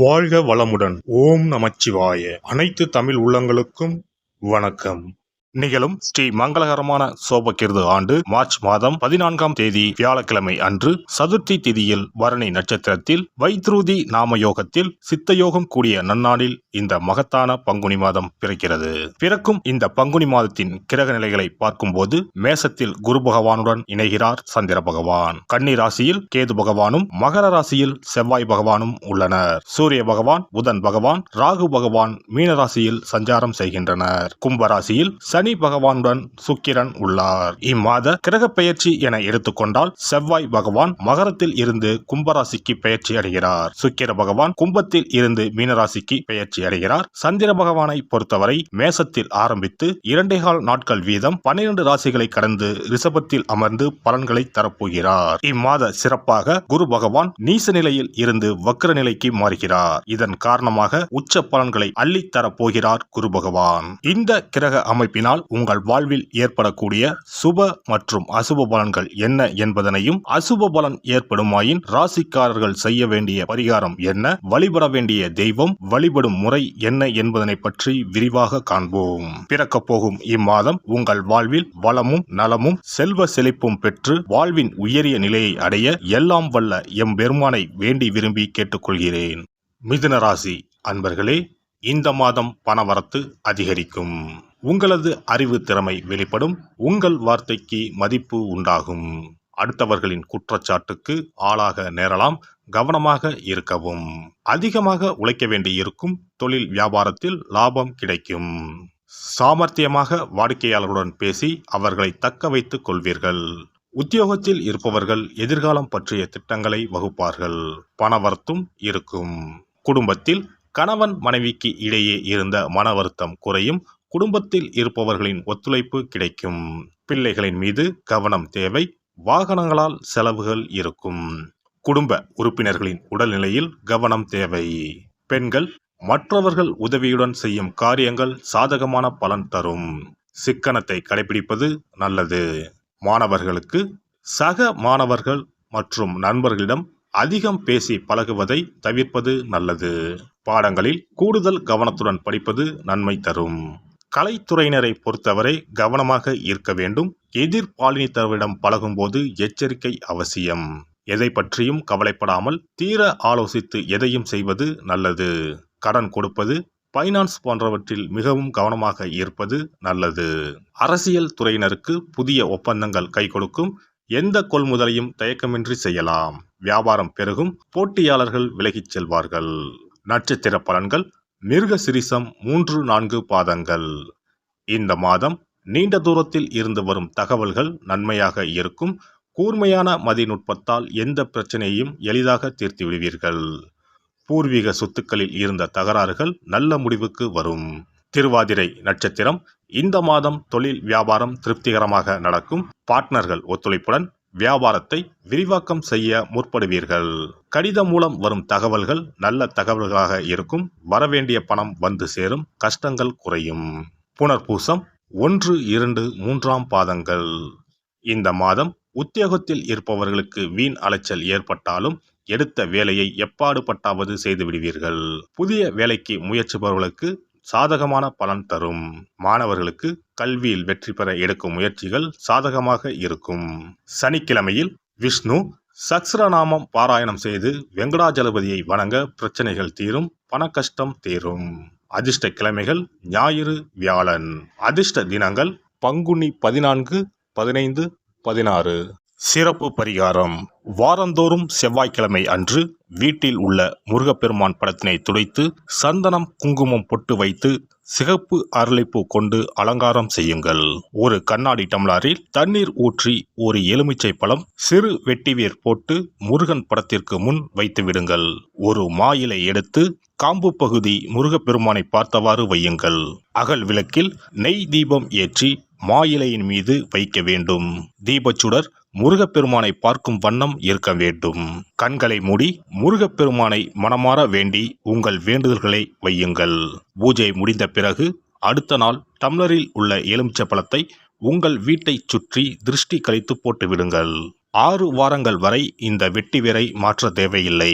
வாழ்க வளமுடன். ஓம் நமச்சிவாய. அனைத்து தமிழ் உள்ளங்களுக்கும் வணக்கம். நிகழும் ஸ்ரீ மங்களகரமான சோபகிருது ஆண்டு மார்ச் மாதம் 14ஆம் தேதி வியாழக்கிழமை அன்று சதுர்த்தி திதியில் பரணி நட்சத்திரத்தில் வைத்ருதி நாம யோகத்தில் சித்தயோகம் கூடிய நன்னாளில் இந்த மகத்தான பங்குனி மாதம் பிறக்கிறது. பிறக்கும் இந்த பங்குனி மாதத்தின் கிரக நிலைகளை பார்க்கும்போது மேசத்தில் குரு பகவானுடன் இணைகிறார் சந்திர பகவான். கன்னி ராசியில் கேது பகவானும் மகர ராசியில் செவ்வாய் பகவானும் உள்ளனர். சூரிய பகவான், புதன் பகவான், ராகு பகவான் மீன ராசியில் சஞ்சாரம் செய்கின்றனர். கும்பராசியில் சனி பகவானுடன் சுக்கிரன் உள்ளார். இம்மாத கிரக பெயர்ச்சி என எடுத்துக்கொண்டால் செவ்வாய் பகவான் மகரத்தில் இருந்து கும்பராசிக்கு பெயர்ச்சி அடைகிறார். சுக்கிர பகவான் கும்பத்தில் இருந்து மீனராசிக்கு பெயர்ச்சி அடைகிறார். சந்திர பகவானை பொறுத்தவரை மேசத்தில் ஆரம்பித்து 2.25 நாட்கள் வீதம் 12 ராசிகளை கடந்து ரிஷபத்தில் அமர்ந்து பலன்களை தரப்போகிறார். இம்மாத சிறப்பாக குரு பகவான் நீச நிலையில் இருந்து வக்ர நிலைக்கு மாறுகிறார். இதன் காரணமாக உச்ச பலன்களை அள்ளித் தரப்போகிறார் குரு பகவான். இந்த கிரக அமைப்பினால் உங்கள் வாழ்வில் ஏற்படக்கூடிய சுப மற்றும் அசுப பலன்கள் என்ன என்பதனையும், அசுப பலன் ஏற்படுமாயின் ராசிக்காரர்கள் செய்ய வேண்டிய பரிகாரம் என்ன, வழிபட வேண்டிய தெய்வம், வழிபடும் முறை என்ன என்பதனை பற்றி விரிவாக காண்போம். பிறக்கப் போகும் இம்மாதம் உங்கள் வாழ்வில் வளமும் நலமும் செல்வ செழிப்பும் பெற்று வாழ்வின் உயரிய நிலையை அடைய எல்லாம் வல்ல எம்பெருமானை வேண்டி விரும்பி கேட்டுக்கொள்கிறேன். மிதுன ராசி அன்பர்களே, இந்த மாதம் பணவரத்து அதிகரிக்கும். உங்களது அறிவு திறமை வெளிப்படும். உங்கள் வார்த்தைக்கு மதிப்பு உண்டாகும். அடுத்தவர்களின் குற்றச்சாட்டுக்கு ஆளாக நேரலாம். கவனமாக இருக்கவும். அதிகமாக உழைக்க வேண்டியிருக்கும். தொழில் வியாபாரத்தில் லாபம் கிடைக்கும். சாமர்த்தியமாக வாடிக்கையாளர்களுடன் பேசி அவர்களை தக்க வைத்துக் கொள்வீர்கள். உத்தியோகத்தில் இருப்பவர்கள் எதிர்காலம் பற்றிய திட்டங்களை வகுப்பார்கள். பணவரத்தும் இருக்கும். குடும்பத்தில் கணவன் மனைவிக்கு இடையே இருந்த மன வருத்தம் குறையும். குடும்பத்தில் இருப்பவர்களின் ஒத்துழைப்பு கிடைக்கும். பிள்ளைகளின் மீது கவனம் தேவை. வாகனங்களால் செலவுகள் இருக்கும். குடும்ப உறுப்பினர்களின் உடல்நிலையில் கவனம் தேவை. பெண்கள் மற்றவர்கள் உதவியுடன் செய்யும் காரியங்கள் சாதகமான பலன் தரும். சிக்கனத்தை கடைபிடிப்பது நல்லது. மாணவர்களுக்கு சக மாணவர்கள் மற்றும் நண்பர்களிடம் அதிகம் பேசி பழகுவதை தவிர்ப்பது நல்லது. பாடங்களில் கூடுதல் கவனத்துடன் படிப்பது நன்மை தரும். கலைத்துறையினரை பொறுத்தவரை கவனமாக இருக்க வேண்டும். எதிர்பாலினத்தவரிடம் பழகும்போது எச்சரிக்கை அவசியம். எதை பற்றியும் கவலைப்படாமல் தீர ஆலோசித்து எதையும் செய்வது நல்லது. கடன் கொடுப்பது, பைனான்ஸ் போன்றவற்றில் மிகவும் கவனமாக இருப்பது நல்லது. அரசியல் துறையினருக்கு புதிய ஒப்பந்தங்கள் கை கொடுக்கும். எந்த கொள்முதலையும் தயக்கமின்றி செய்யலாம். வியாபாரம் பெருகும். போட்டியாளர்கள் விலகிச் செல்வார்கள். நட்சத்திர பலன்கள் மிருக சிரிசம் 3-4 பாதங்கள். இந்த மாதம் நீண்ட தூரத்தில் இருந்து வரும் தகவல்கள் நன்மையாக இருக்கும். கூர்மையான மதிநுட்பத்தால் எந்த பிரச்சனையையும் எளிதாக தீர்த்து விடுவீர்கள். பூர்வீக சொத்துக்களில் இருந்த தகராறுகள் நல்ல முடிவுக்கு வரும். திருவாதிரை நட்சத்திரம். இந்த மாதம் தொழில் வியாபாரம் திருப்திகரமாக நடக்கும். பார்ட்னர்கள் ஒத்துழைப்புடன் வியாபாரத்தை விரிவாக்கம் செய்ய முற்படுவீர்கள். கடிதம் மூலம் வரும் தகவல்கள் நல்ல தகவல்களாக இருக்கும். வரவேண்டிய பணம் வந்து சேரும். கஷ்டங்கள் குறையும். புனர்பூசம் 1, 2, 3ஆம் பாதங்கள். இந்த மாதம் உத்தியோகத்தில் இருப்பவர்களுக்கு வீண் அலைச்சல் ஏற்பட்டாலும் எடுத்த வேலையை எப்பாடுபட்டாவது செய்து விடுவீர்கள். புதிய வேலைக்கு முயற்சிப்பவர்களுக்கு சாதகமான பலன் தரும். மாணவர்களுக்கு கல்வியில் வெற்றி பெற எடுக்கும் முயற்சிகள் சாதகமாக இருக்கும். சனிக்கிழமையில் விஷ்ணு சஹஸ்ரநாமம் பாராயணம் செய்து வெங்கடாஜலபதியை வணங்க பிரச்சனைகள் தீரும். பண கஷ்டம் தீரும். அதிர்ஷ்ட கிழமைகள் ஞாயிறு, வியாழன். அதிர்ஷ்ட தினங்கள் பங்குனி 14, 15, 16. சிறப்பு பரிகாரம். வாரந்தோறும் செவ்வாய்க்கிழமை அன்று வீட்டில் உள்ள முருகப்பெருமான் படத்தினை துடைத்து சந்தனம் குங்குமம் பொட்டு வைத்து சிகப்பு அரளிப்பூ கொண்டு அலங்காரம் செய்யுங்கள். ஒரு கண்ணாடி டம்ளரில் தண்ணீர் ஊற்றி ஒரு எலுமிச்சை பழம் சிறு வெட்டிவேர் போட்டு முருகன் படத்திற்கு முன் வைத்து விடுங்கள். ஒரு மாயிலை எடுத்து காம்பு பகுதி முருகப்பெருமானை பார்த்தவாறு வையுங்கள். அகல் விளக்கில் நெய் தீபம் ஏற்றி மாயிலையின் மீது வைக்க வேண்டும். தீபச்சுடர் முருகப்பெருமானை பார்க்கும் வண்ணம் இருக்க வேண்டும். கண்களை மூடி முருகப்பெருமானை மனமாற வேண்டி உங்கள் வேண்டுதல்களை வையுங்கள். பூஜை முடிந்த பிறகு அடுத்த நாள் டம்ளரில் உள்ள எலுமிச்சை பழத்தை உங்கள் வீட்டை சுற்றி திருஷ்டி கழித்து போட்டு விடுங்கள். 6 வாரங்கள் வரை இந்த வெட்டி வேரை மாற்ற தேவையில்லை.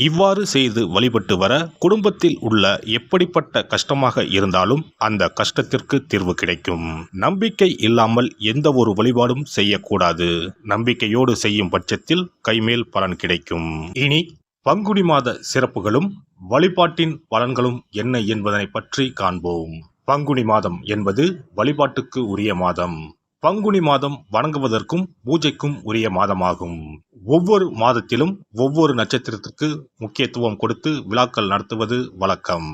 இவ்வாறு செய்து வழிபட்டு வர குடும்பத்தில் உள்ள எப்படிப்பட்ட கஷ்டமாக இருந்தாலும் அந்த கஷ்டத்திற்கு தீர்வு கிடைக்கும். நம்பிக்கை இல்லாமல் எந்த ஒரு வழிபாடும் செய்யக்கூடாது. நம்பிக்கையோடு செய்யும் பட்சத்தில் கைமேல் பலன் கிடைக்கும். இனி பங்குனி மாத சிறப்புகளும் வழிபாட்டின் பலன்களும் என்ன என்பதனை பற்றி காண்போம். பங்குனி மாதம் என்பது வழிபாட்டுக்கு உரிய மாதம். பங்குனி மாதம் வணங்குவதற்கும் பூஜைக்கும் உரிய மாதமாகும். ஒவ்வொரு மாதத்திலும் ஒவ்வொரு நட்சத்திரத்திற்கு முக்கியத்துவம் கொடுத்து விழாக்கள் நடத்துவது வழக்கம்.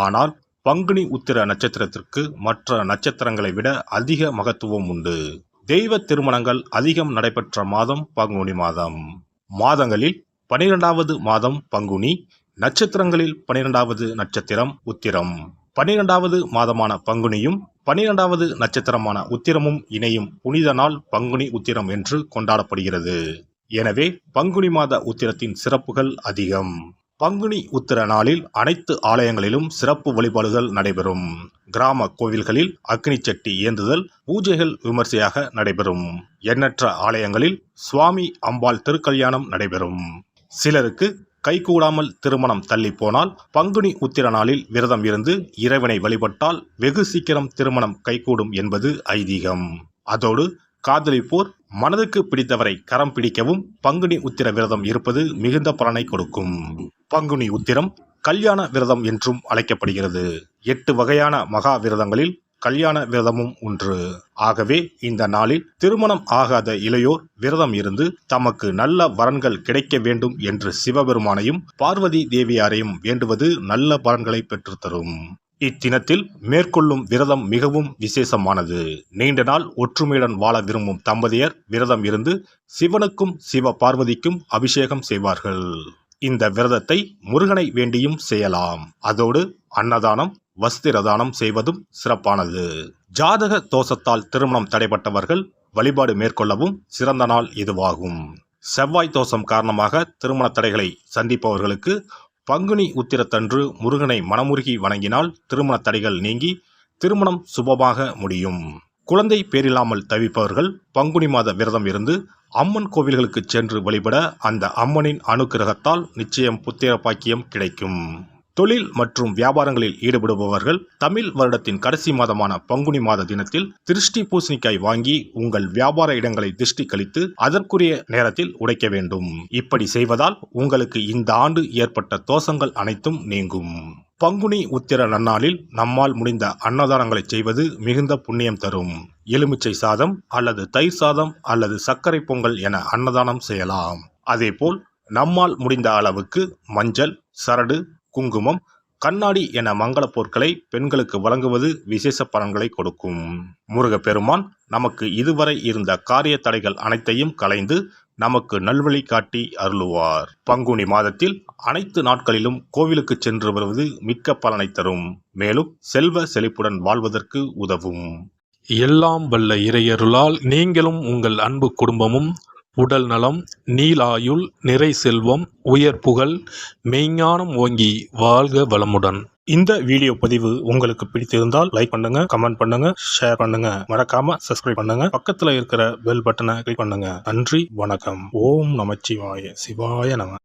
ஆனால் பங்குனி உத்திர நட்சத்திரத்திற்கு மற்ற நட்சத்திரங்களை விட அதிக மகத்துவம் உண்டு. தெய்வ திருமணங்கள் அதிகம் நடைபெற்ற மாதம் பங்குனி மாதம். மாதங்களில் 12வது மாதம் பங்குனி, நட்சத்திரங்களில் 12வது நட்சத்திரம் உத்திரம். 12வது மாதமான பங்குனியும் 12வது நட்சத்திரமான உத்திரமும் இணையும் புனித நாள் பங்குனி உத்திரம் என்று கொண்டாடப்படுகிறது. எனவே பங்குனி மாத உத்திரத்தின் சிறப்புகள் அதிகம். பங்குனி உத்திர நாளில் அனைத்து ஆலயங்களிலும் சிறப்பு வழிபாடுகள் நடைபெறும். கிராம கோவில்களில் அக்னி சட்டி ஏந்துதல், பூஜைகள் விமர்சையாக நடைபெறும். எண்ணற்ற ஆலயங்களில் சுவாமி அம்பாள் திருக்கல்யாணம் நடைபெறும். சிலருக்கு கைகூடாமல் திருமணம் தள்ளி போனால் பங்குனி உத்திர நாளில் விரதம் இருந்து இறைவனை வழிபட்டால் வெகு சீக்கிரம் திருமணம் கைகூடும் என்பது ஐதீகம். அதோடு காதலிப்போர் மனதுக்கு பிடித்தவரை கரம் பிடிக்கவும் பங்குனி உத்திர விரதம் இருப்பது மிகுந்த பலனை கொடுக்கும். பங்குனி உத்திரம் கல்யாண விரதம் என்றும் அழைக்கப்படுகிறது. 8 வகையான மகா விரதங்களில் கல்யாண விரதமும் ஒன்று. ஆகவே இந்த நாளில் திருமணம் ஆகாத இளையோர் விரதம் இருந்து தமக்கு நல்ல வரன்கள் கிடைக்க வேண்டும் என்று சிவபெருமானையும் பார்வதி தேவியாரையும் வேண்டுவது நல்ல பலன்களை பெற்றுத்தரும். இத்தினத்தில் மேற்கொள்ளும் விரதம் மிகவும் விசேஷமானது. நீண்ட நாள் ஒற்றுமையுடன் வாழ விரும்பும் தம்பதியர் விரதம் இருந்து சிவனுக்கும் சிவ பார்வதிக்கும் அபிஷேகம் செய்வார்கள். இந்த விரதத்தை முருகனை வேண்டியும் செய்யலாம். அதோடு அன்னதானம், வஸ்திரதானம் செய்வதும் சிறப்பானது. ஜாதக தோஷத்தால் திருமணம் தடைப்பட்டவர்கள் வழிபாடு மேற்கொள்ளவும் சிறந்த நாள் இதுவாகும். செவ்வாய் தோஷம் காரணமாக திருமண தடைகளை சந்திப்பவர்களுக்கு பங்குனி உத்திரத்தன்று முருகனை மனமுருகி வணங்கினால் திருமண தடைகள் நீங்கி திருமணம் சுபமாக முடியும். குழந்தை பேரில்லாமல் தவிப்பவர்கள் பங்குனி மாத விரதம் இருந்து அம்மன் கோவில்களுக்கு சென்று வழிபட அந்த அம்மனின் அனுக்கிரகத்தால் நிச்சயம் புத்திர பாக்கியம் கிடைக்கும். தொழில் மற்றும் வியாபாரங்களில் ஈடுபடுபவர்கள் தமிழ் வருடத்தின் கடைசி மாதமான பங்குனி மாத தினத்தில் திருஷ்டி பூசணிக்காய் வாங்கி உங்கள் வியாபார இடங்களை திருஷ்டி கழித்து அதற்குரிய நேரத்தில் உடைக்க வேண்டும். இப்படி செய்வதால் உங்களுக்கு இந்த ஆண்டு ஏற்பட்ட தோஷங்கள் அனைத்தும் நீங்கும். பங்குனி உத்திர நன்னாளில் நம்மால் முடிந்த அன்னதானங்களை செய்வது மிகுந்த புண்ணியம் தரும். எலுமிச்சை சாதம் அல்லது தயிர் சாதம் அல்லது சர்க்கரை பொங்கல் என அன்னதானம் செய்யலாம். அதேபோல் நம்மால் முடிந்த அளவுக்கு மஞ்சள், சரடு, குங்குமம், கண்ணாடி என மங்கள பொருட்களை பெண்களுக்கு வழங்குவது விசேஷ பலன்களை கொடுக்கும். முருகப்பெருமான் நமக்கு இதுவரை இருந்த காரிய தடைகள் அனைத்தையும் களைந்து நமக்கு நல்வழி காட்டி அருளுவார். பங்குனி மாதத்தில் அனைத்து நாட்களிலும் கோவிலுக்கு சென்று வருவது மிக்க பலனை தரும். மேலும் செல்வ செழிப்புடன் வாழ்வதற்கு உதவும். எல்லாம் வல்ல இறையருளால் நீங்களும் உங்கள் அன்பு குடும்பமும் உடல் நலம், நீலாயுள், நிறை செல்வம், உயர் புகழ், மெய்ஞானம் ஓங்கி வாழ்க வளமுடன். இந்த வீடியோ பதிவு உங்களுக்கு பிடித்திருந்தால் லைக் பண்ணுங்க, கமெண்ட் பண்ணுங்க, ஷேர் பண்ணுங்க, மறக்காம சப்ஸ்கிரைப் பண்ணுங்க, பக்கத்துல இருக்கிற பெல் பட்டனை கிளிக் பண்ணுங்க. நன்றி, வணக்கம். ஓம் நமச்சிவாய. சிவாய நம.